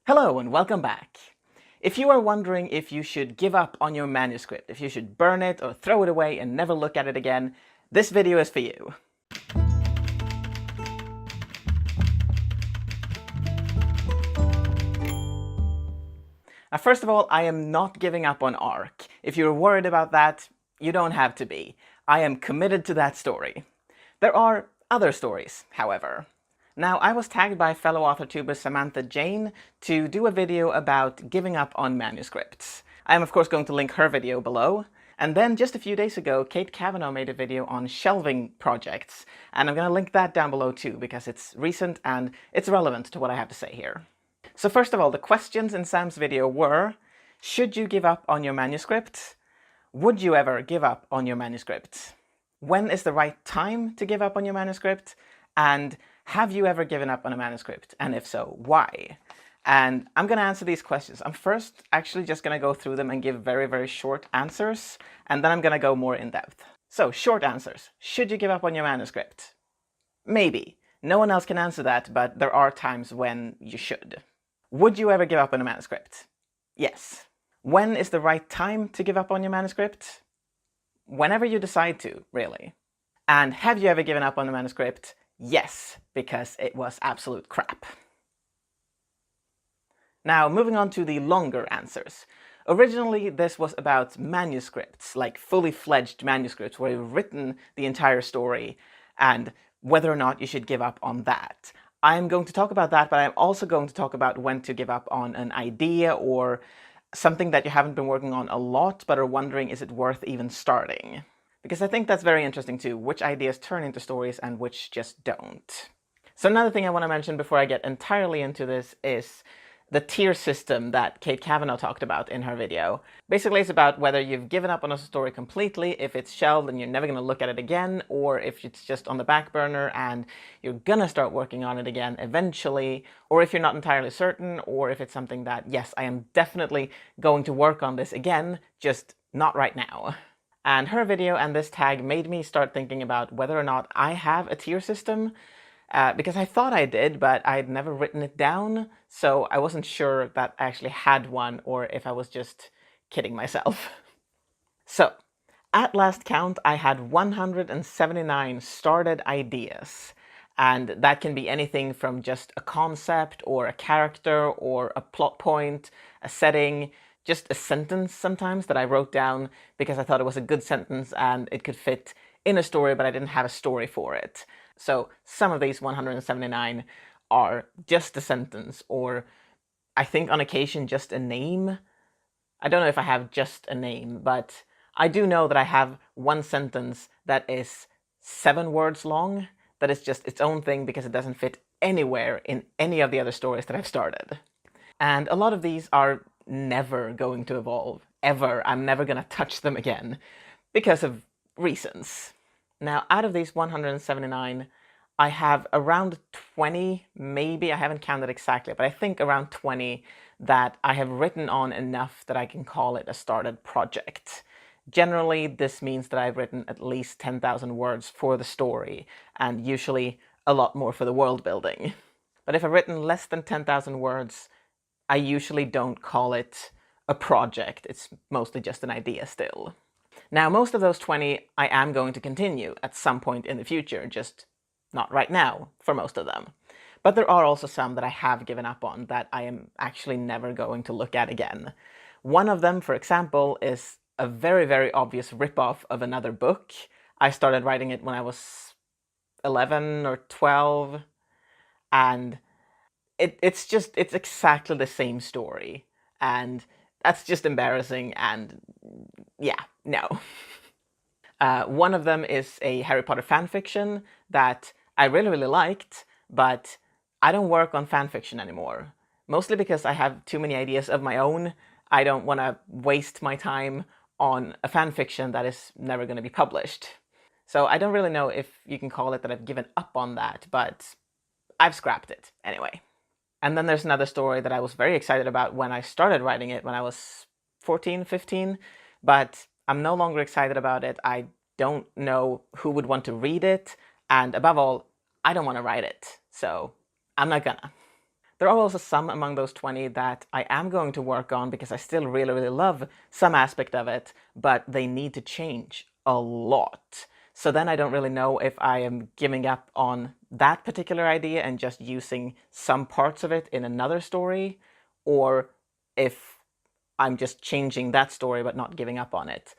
Hello and welcome back. If you are wondering if you should give up on your manuscript, if you should burn it or throw it away and never look at it again, this video is for you. Now, first of all, I am not giving up on Ark. If you're worried about that, you don't have to be. I am committed to that story. There are other stories, however. Now, I was tagged by fellow author-tuber Samantha Jane to do a video about giving up on manuscripts. I am of course going to link her video below. And then just a few days ago, Kate Kavanaugh made a video on shelving projects, and I'm going to link that down below too, because it's recent and it's relevant to what I have to say here. So first of all, the questions in Sam's video were, should you give up on your manuscript? Would you ever give up on your manuscript? When is the right time to give up on your manuscript? And have you ever given up on a manuscript? And if so, why? And I'm going to answer these questions. I'm first actually just going to go through them and give very, very short answers, and then I'm going to go more in depth. So, short answers. Should you give up on your manuscript? Maybe. No one else can answer that, but there are times when you should. Would you ever give up on a manuscript? Yes. When is the right time to give up on your manuscript? Whenever you decide to, really. And have you ever given up on a manuscript? Yes, because it was absolute crap. Now, moving on to the longer answers. Originally, this was about manuscripts, like fully fledged manuscripts where you've written the entire story, and whether or not you should give up on that. I'm going to talk about that, but I'm also going to talk about when to give up on an idea or something that you haven't been working on a lot, but are wondering, is it worth even starting? Because I think that's very interesting too, which ideas turn into stories and which just don't. So another thing I want to mention before I get entirely into this is the tier system that Kate Kavanaugh talked about in her video. Basically, it's about whether you've given up on a story completely, if it's shelved and you're never going to look at it again, or if it's just on the back burner and you're gonna start working on it again eventually, or if you're not entirely certain, or if it's something that, yes, I am definitely going to work on this again, just not right now. And her video and this tag made me start thinking about whether or not I have a tier system, because I thought I did, but I'd never written it down, so I wasn't sure that I actually had one or if I was just kidding myself. So, at last count, I had 179 started ideas, and that can be anything from just a concept or a character or a plot point, a setting, just a sentence sometimes that I wrote down because I thought it was a good sentence and it could fit in a story, but I didn't have a story for it. So some of these 179 are just a sentence, or I think on occasion just a name. I don't know if I have just a name, but I do know that I have one sentence that is 7 words long, that is just its own thing because it doesn't fit anywhere in any of the other stories that I've started. And a lot of these are never going to evolve, ever. I'm never going to touch them again, because of reasons. Now, out of these 179, I have around 20, maybe, I haven't counted exactly, but I think around 20 that I have written on enough that I can call it a started project. Generally, this means that I've written at least 10,000 words for the story, and usually a lot more for the world building. But if I've written less than 10,000 words, I usually don't call it a project. It's mostly just an idea still. Now, most of those 20 I am going to continue at some point in the future, just not right now for most of them. But there are also some that I have given up on that I am actually never going to look at again. One of them, for example, is a very, very obvious ripoff of another book. I started writing it when I was 11 or 12, and it's exactly the same story, and that's just embarrassing, and yeah, no. One of them is a Harry Potter fanfiction that I really, really liked, but I don't work on fanfiction anymore. Mostly because I have too many ideas of my own. I don't want to waste my time on a fanfiction that is never going to be published. So I don't really know if you can call it that I've given up on that, but I've scrapped it anyway. And then there's another story that I was very excited about when I started writing it when I was 14, 15, but I'm no longer excited about it. I don't know who would want to read it, and above all, I don't want to write it, so I'm not gonna. There are also some among those 20 that I am going to work on because I still really, really love some aspect of it, but they need to change a lot. So then I don't really know if I am giving up on that particular idea and just using some parts of it in another story, or if I'm just changing that story but not giving up on it.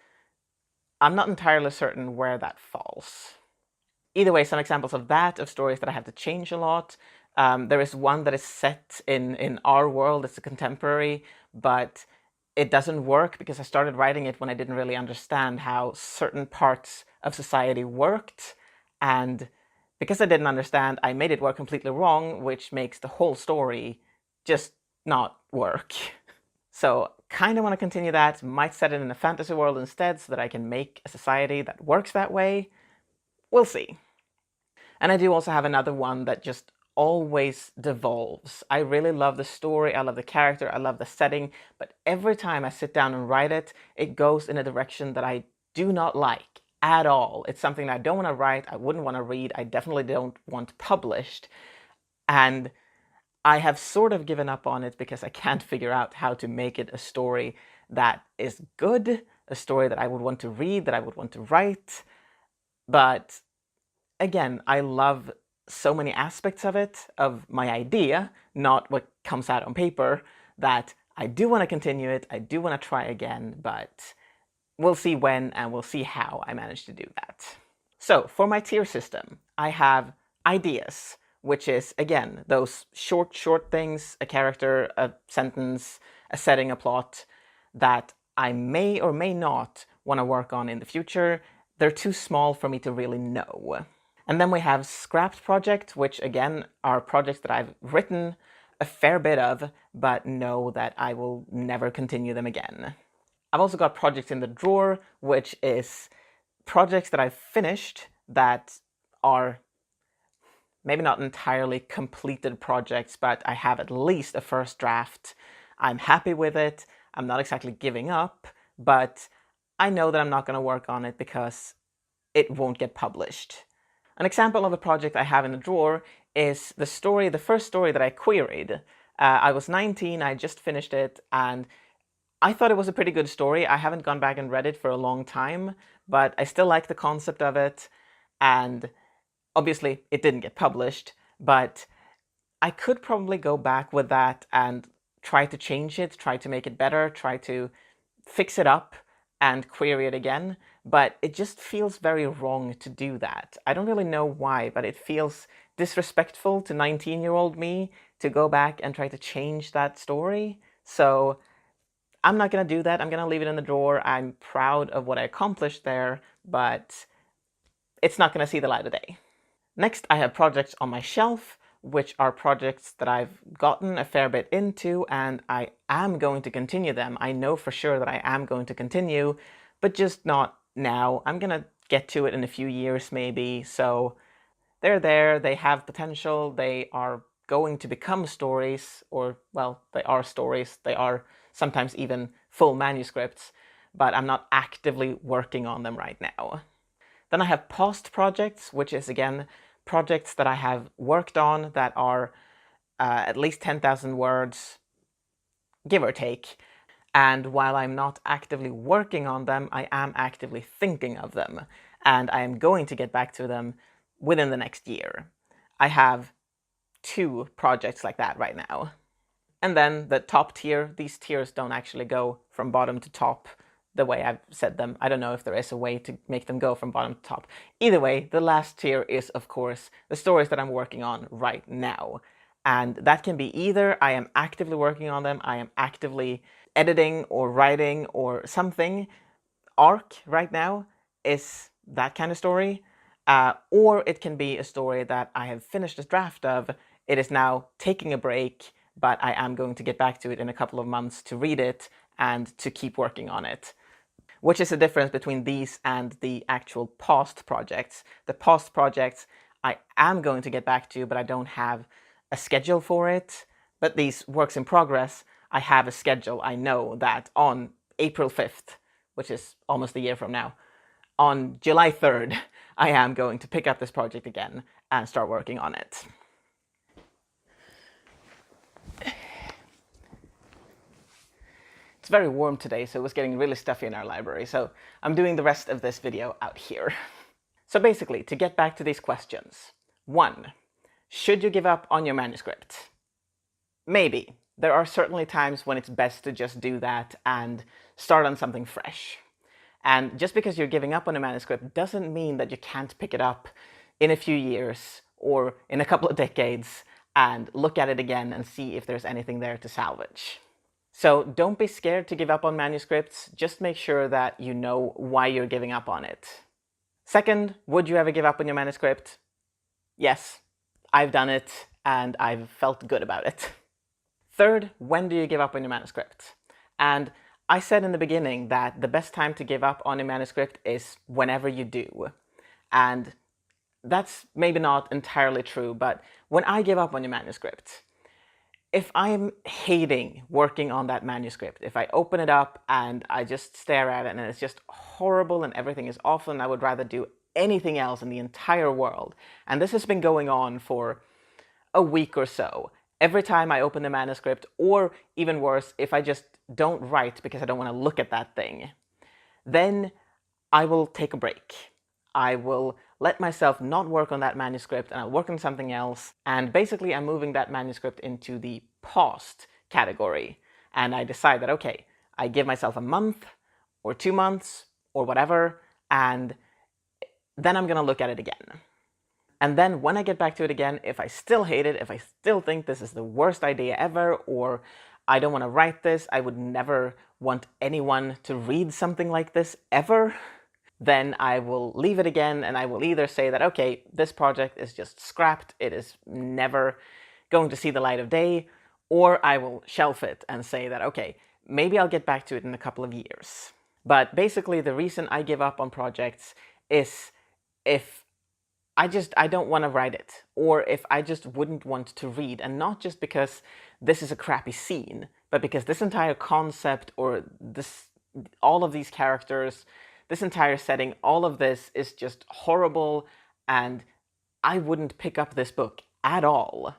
I'm not entirely certain where that falls. Either way, some examples of that, of stories that I have to change a lot. There is one that is set in our world. It's a contemporary, but it doesn't work because I started writing it when I didn't really understand how certain parts of society worked. And because I didn't understand, I made it work completely wrong, which makes the whole story just not work. So kind of want to continue that, might set it in a fantasy world instead so that I can make a society that works that way. We'll see. And I do also have another one that just always devolves. I really love the story, I love the character, I love the setting, but every time I sit down and write it, it goes in a direction that I do not like at all. It's something that I don't want to write, I wouldn't want to read, I definitely don't want published. And I have sort of given up on it because I can't figure out how to make it a story that is good, a story that I would want to read, that I would want to write. But again, I love so many aspects of it, of my idea, not what comes out on paper, that I do want to continue it, I do want to try again, but we'll see when and we'll see how I manage to do that. So for my tier system, I have ideas, which is, again, those short things, a character, a sentence, a setting, a plot, that I may or may not want to work on in the future. They're too small for me to really know. And then we have scrapped projects, which again are projects that I've written a fair bit of, but know that I will never continue them again. I've also got projects in the drawer, which is projects that I've finished that are maybe not entirely completed projects, but I have at least a first draft. I'm happy with it. I'm not exactly giving up, but I know that I'm not going to work on it because it won't get published. An example of a project I have in the drawer is the first story that I queried. I was 19, I just finished it, and I thought it was a pretty good story. I haven't gone back and read it for a long time, but I still like the concept of it, and obviously it didn't get published, but I could probably go back with that and try to change it, try to make it better, try to fix it up and query it again, but it just feels very wrong to do that. I don't really know why, but it feels disrespectful to 19-year-old me to go back and try to change that story. So I'm not going to do that. I'm going to leave it in the drawer. I'm proud of what I accomplished there, but it's not going to see the light of day. Next, I have projects on my shelf, which are projects that I've gotten a fair bit into, and I am going to continue them. I know for sure that I am going to continue, but just not now. I'm going to get to it in a few years maybe, so they're there, they have potential, they are going to become stories, or, well, they are stories, they are sometimes even full manuscripts, but I'm not actively working on them right now. Then I have past projects, which is, again, projects that I have worked on that are at least 10,000 words, give or take. And while I'm not actively working on them, I am actively thinking of them. And I am going to get back to them within the next year. I have 2 projects like that right now. And then the top tier, these tiers don't actually go from bottom to top the way I've said them. I don't know if there is a way to make them go from bottom to top. Either way, the last tier is, of course, the stories that I'm working on right now. And that can be either I am actively working on them, I am actively editing or writing or something. Arc right now is that kind of story. Or it can be a story that I have finished a draft of. It is now taking a break, but I am going to get back to it in a couple of months to read it and to keep working on it. Which is the difference between these and the actual past projects. The past projects I am going to get back to, but I don't have a schedule for it. But these works in progress, I have a schedule. I know that on April 5th, which is almost a year from now, on July 3rd, I am going to pick up this project again and start working on it. It's very warm today, so it was getting really stuffy in our library, so I'm doing the rest of this video out here. So basically, to get back to these questions. 1. Should you give up on your manuscript? Maybe. There are certainly times when it's best to just do that and start on something fresh. And just because you're giving up on a manuscript doesn't mean that you can't pick it up in a few years or in a couple of decades and look at it again and see if there's anything there to salvage. So don't be scared to give up on manuscripts, just make sure that you know why you're giving up on it. Second, would you ever give up on your manuscript? Yes, I've done it and I've felt good about it. Third, when do you give up on your manuscript? And I said in the beginning that the best time to give up on a manuscript is whenever you do. And that's maybe not entirely true, but when I give up on your manuscript, if I'm hating working on that manuscript, if I open it up and I just stare at it and it's just horrible and everything is awful and I would rather do anything else in the entire world, and this has been going on for a week or so, every time I open the manuscript, or even worse, if I just don't write because I don't want to look at that thing, then I will take a break. I will let myself not work on that manuscript and I'll work on something else. And basically I'm moving that manuscript into the paused category. And I decide that, okay, I give myself a month or 2 months or whatever, and then I'm going to look at it again. And then when I get back to it again, if I still hate it, if I still think this is the worst idea ever, or I don't want to write this, I would never want anyone to read something like this ever, then I will leave it again and I will either say that, okay, this project is just scrapped, it is never going to see the light of day, or I will shelf it and say that, okay, maybe I'll get back to it in a couple of years. But basically the reason I give up on projects is if I don't want to write it, or if I just wouldn't want to read, and not just because this is a crappy scene, but because this entire concept, or all of these characters, this entire setting, all of this is just horrible, and I wouldn't pick up this book at all,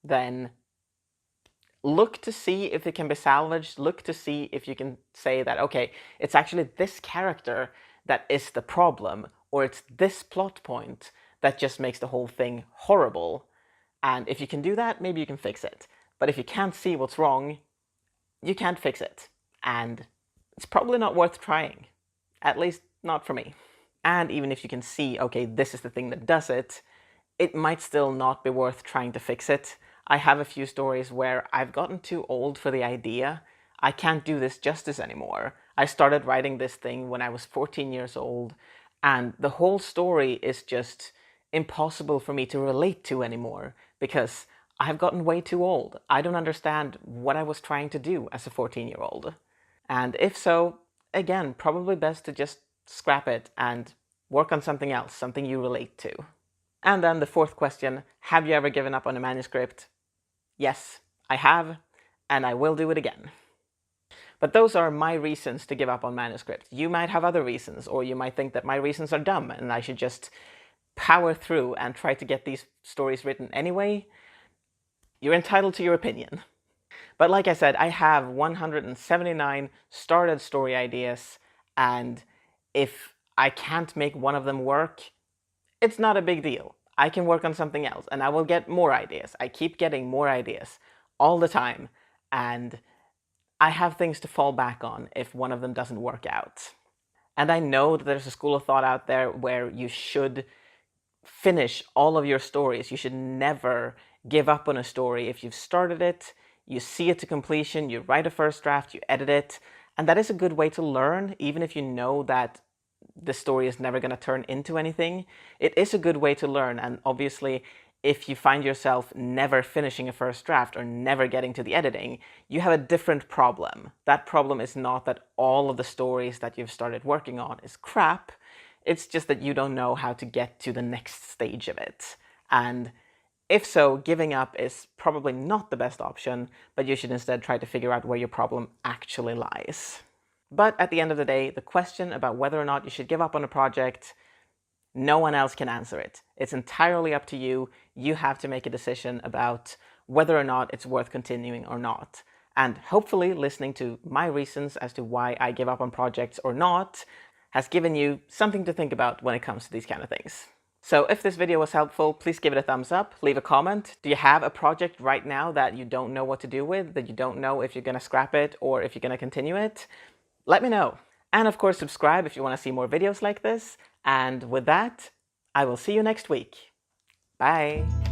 then look to see if it can be salvaged, look to see if you can say that, okay, it's actually this character that is the problem, or it's this plot point that just makes the whole thing horrible. And if you can do that, maybe you can fix it. But if you can't see what's wrong, you can't fix it. And it's probably not worth trying. At least not for me. And even if you can see, okay, this is the thing that does it, it might still not be worth trying to fix it. I have a few stories where I've gotten too old for the idea. I can't do this justice anymore. I started writing this thing when I was 14 years old, and the whole story is just impossible for me to relate to anymore because I've gotten way too old. I don't understand what I was trying to do as a 14-year-old. And if so, again, probably best to just scrap it and work on something else, something you relate to. And then the fourth question, have you ever given up on a manuscript? Yes, I have, and I will do it again. But those are my reasons to give up on manuscripts. You might have other reasons, or you might think that my reasons are dumb and I should just power through and try to get these stories written anyway. You're entitled to your opinion. But like I said, I have 179 started story ideas, and if I can't make one of them work, it's not a big deal. I can work on something else, and I will get more ideas. I keep getting more ideas all the time, and I have things to fall back on if one of them doesn't work out. And I know that there's a school of thought out there where you should finish all of your stories. You should never give up on a story. If you've started it, you see it to completion, you write a first draft, you edit it, and that is a good way to learn, even if you know that the story is never going to turn into anything. It is a good way to learn, and obviously if you find yourself never finishing a first draft or never getting to the editing, you have a different problem. That problem is not that all of the stories that you've started working on is crap, it's just that you don't know how to get to the next stage of it. And if so, giving up is probably not the best option, but you should instead try to figure out where your problem actually lies. But at the end of the day, the question about whether or not you should give up on a project, no one else can answer it. It's entirely up to you. You have to make a decision about whether or not it's worth continuing or not. And hopefully listening to my reasons as to why I give up on projects or not has given you something to think about when it comes to these kind of things. So if this video was helpful, please give it a thumbs up, leave a comment. Do you have a project right now that you don't know what to do with, that you don't know if you're going to scrap it or if you're going to continue it? Let me know. And of course, subscribe if you want to see more videos like this. And with that, I will see you next week. Bye.